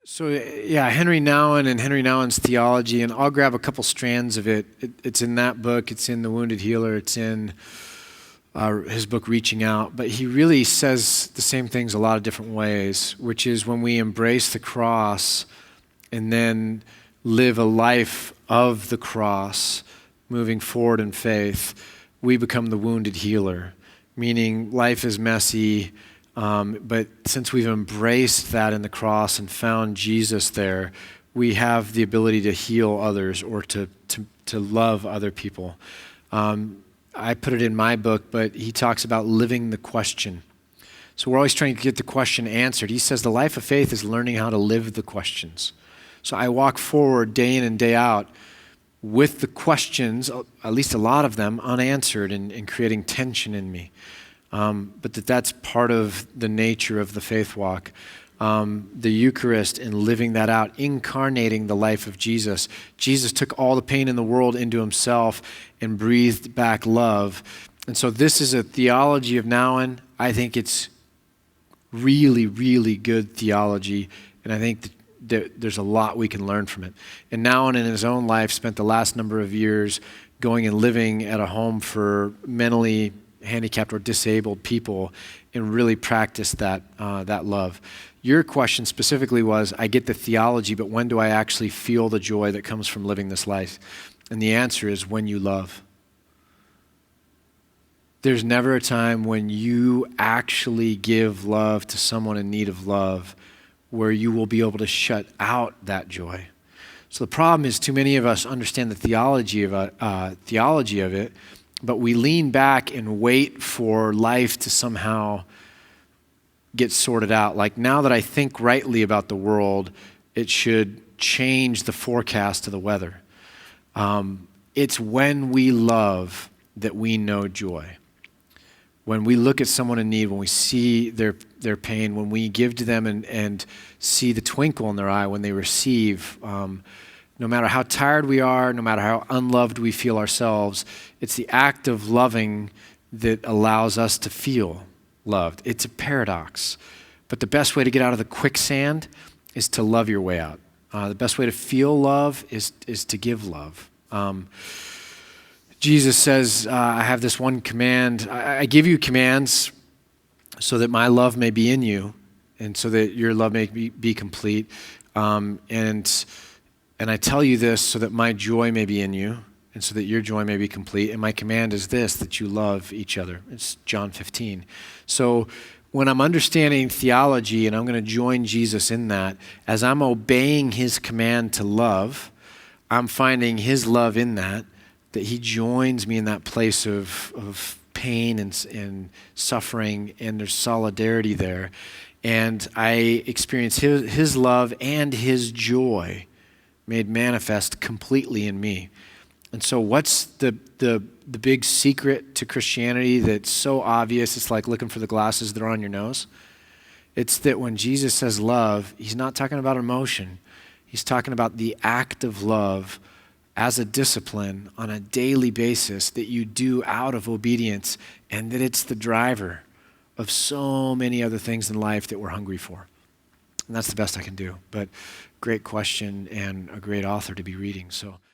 So yeah, Henri Nouwen and Henri Nouwen's Theology, and I'll grab a couple strands of it. It's in that book, it's in The Wounded Healer, it's in his book Reaching Out, but he really says the same things a lot of different ways, which is when we embrace the cross and then live a life of the cross, moving forward in faith, we become the wounded healer, meaning life is messy, but since we've embraced that in the cross and found Jesus there, we have the ability to heal others or to love other people. I put it in my book, but he talks about living the question. So we're always trying to get the question answered. He says the life of faith is learning how to live the questions. So I walk forward day in and day out with the questions, at least a lot of them, unanswered and creating tension in me. But that's part of the nature of the faith walk. The Eucharist and living that out, incarnating the life of Jesus. Jesus took all the pain in the world into himself and breathed back love. And so this is a theology of Nouwen. I think it's really, really good theology, and I think that there's a lot we can learn from it. And Nouwen in his own life spent the last number of years going and living at a home for mentally handicapped or disabled people and really practiced that love. Your question specifically was, I get the theology, but when do I actually feel the joy that comes from living this life? And the answer is when you love. There's never a time when you actually give love to someone in need of love where you will be able to shut out that joy. So the problem is too many of us understand the theology of it, but we lean back and wait for life to somehow get sorted out. Like, now that I think rightly about the world, it should change the forecast of the weather. It's when we love that we know joy. When we look at someone in need, when we see their pain, when we give to them and see the twinkle in their eye when they receive, no matter how tired we are, no matter how unloved we feel ourselves, it's the act of loving that allows us to feel loved. It's a paradox. But the best way to get out of the quicksand is to love your way out. The best way to feel love is to give love. Jesus says, I have this one command. I give you commands so that my love may be in you and so that your love may be complete. And I tell you this so that my joy may be in you and so that your joy may be complete. And my command is this, that you love each other. It's John 15. So when I'm understanding theology and I'm going to join Jesus in that, as I'm obeying his command to love, I'm finding his love in that he joins me in that place of pain and suffering, and there's solidarity there. And I experience his love and his joy made manifest completely in me. And so what's the big secret to Christianity that's so obvious, it's like looking for the glasses that are on your nose? It's that when Jesus says love, he's not talking about emotion. He's talking about the act of love as a discipline on a daily basis that you do out of obedience, and that it's the driver of so many other things in life that we're hungry for. And that's the best I can do. But great question and a great author to be reading. So.